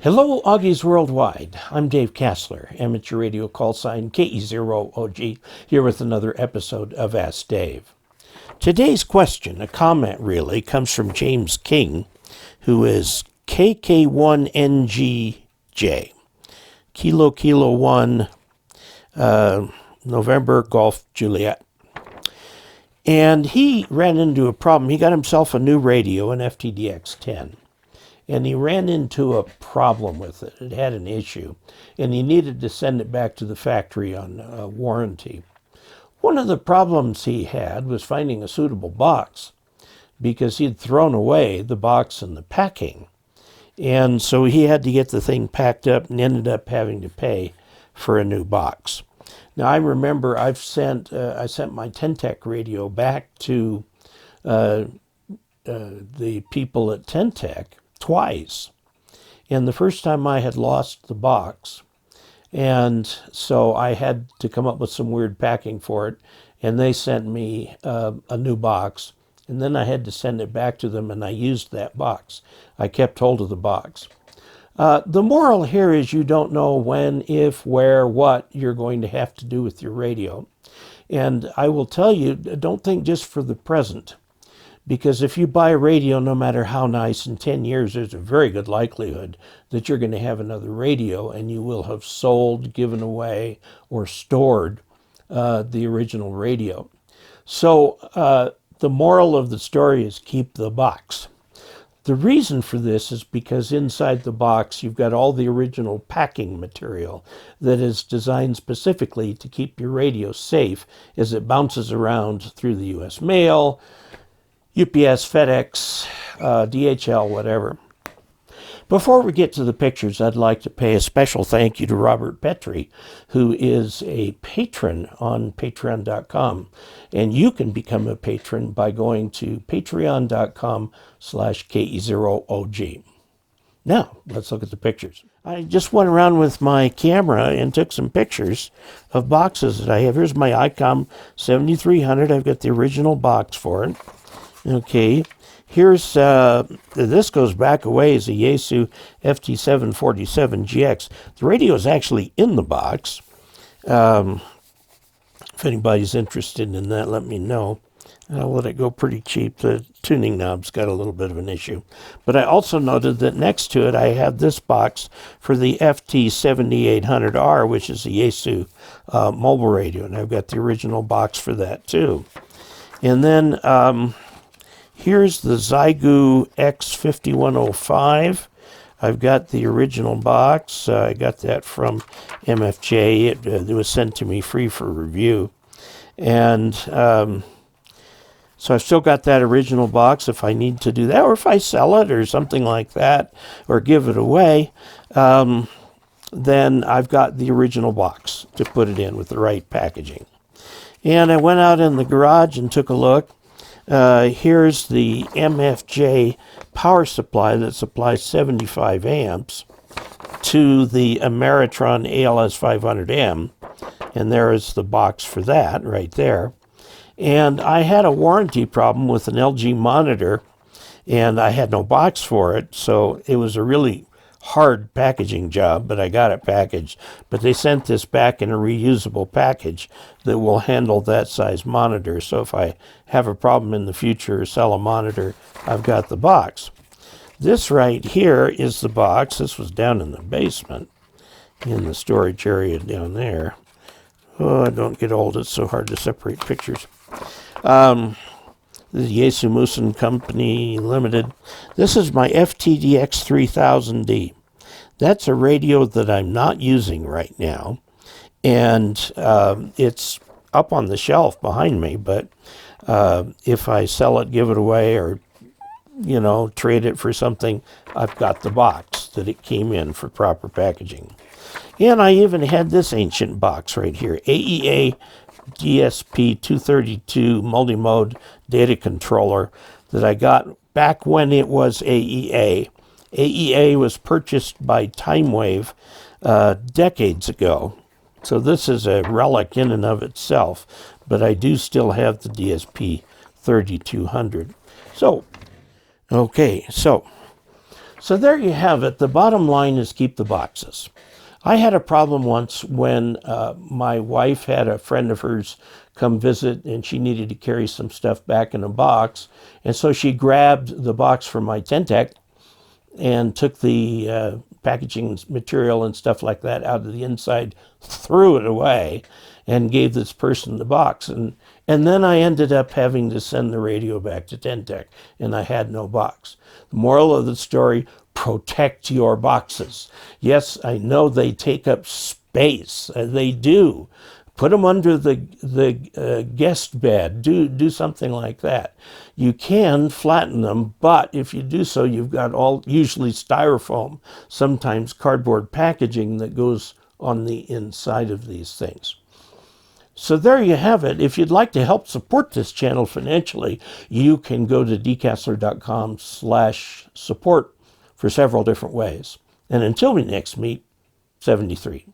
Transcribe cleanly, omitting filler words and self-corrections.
Hello, Augies Worldwide. I'm Dave Kassler, amateur radio call sign KE0OG, here with another episode of Ask Dave. Today's question, a comment really, comes from James King, who is KK1NGJ, Kilo 1, November Golf Juliet. And he ran into a problem. He got himself a new radio, an FTDX-10. And he ran into a problem with it. It had an issue, and he needed to send it back to the factory on warranty. One of the problems he had was finding a suitable box, because he'd thrown away the box and the packing. And so he had to get the thing packed up and ended up having to pay for a new box. Now, I remember I sent my Tentec radio back to the people at Tentec twice. And the first time I had lost the box, and so I had to come up with some weird packing for it, and they sent me a new box, and then I had to send it back to them, and I used that box. I kept hold of the box. The moral here is you don't know when, if, where, what you're going to have to do with your radio. And I will tell you, don't think just for the present. Because if you buy a radio, no matter how nice, in 10 years, there's a very good likelihood that you're going to have another radio and you will have sold, given away, or stored the original radio. So the moral of the story is keep the box. The reason for this is because inside the box you've got all the original packing material that is designed specifically to keep your radio safe as it bounces around through the U.S. mail, UPS, FedEx, DHL, whatever. Before we get to the pictures, I'd like to pay a special thank you to Robert Petrie, who is a patron on patreon.com. And you can become a patron by going to patreon.com/KE0OG. Now, let's look at the pictures. I just went around with my camera and took some pictures of boxes that I have. Here's my ICOM 7300. I've got the original box for it. Okay, here's, this goes back a ways, a Yaesu FT747GX. The radio is actually in the box. If anybody's interested in that, let me know. I'll let it go pretty cheap. The tuning knob's got a little bit of an issue. But I also noted that next to it, I have this box for the FT7800R, which is a Yaesu mobile radio, and I've got the original box for that too. And then here's the Xiegu X5105. I've got the original box. I got that from MFJ. It was sent to me free for review. And so I've still got that original box if I need to do that, or if I sell it or something like that, or give it away, then I've got the original box to put it in with the right packaging. And I went out in the garage and took a look. Here's the MFJ power supply that supplies 75 amps to the Ameritron ALS 500M. And there is the box for that right there. And I had a warranty problem with an LG monitor, and I had no box for it, so it was a really hard packaging job, but I got it packaged. But they sent this back in a reusable package that will handle that size monitor. So if I have a problem in the future or sell a monitor, I've got the box. This right here is the box. This was down in the basement, in the storage area down there. Oh, don't get old. It's so hard to separate pictures. This is Yaesu Musen Company Limited. This is my FTDX 3000D. That's a radio that I'm not using right now, and it's up on the shelf behind me, but if I sell it, give it away, or trade it for something, I've got the box that it came in for proper packaging. And I even had this ancient box right here, AEA DSP 232 multi-mode data controller that I got back when it was AEA. AEA was purchased by TimeWave decades ago. So this is a relic in and of itself, but I do still have the DSP 3200. So So there you have it. The bottom line is keep the boxes. I had a problem once when my wife had a friend of hers come visit and she needed to carry some stuff back in a box. And so she grabbed the box from my Tentec and took the packaging material and stuff like that out of the inside, threw it away, and gave this person the box. And then I ended up having to send the radio back to Tentec, and I had no box. The moral of the story, protect your boxes. Yes, I know they take up space. They do. Put them under the guest bed. Do something like that. You can flatten them, but if you do so, you've got usually styrofoam, sometimes cardboard packaging that goes on the inside of these things. So there you have it. If you'd like to help support this channel financially, you can go to dcasler.com/support for several different ways. And until we next meet, 73.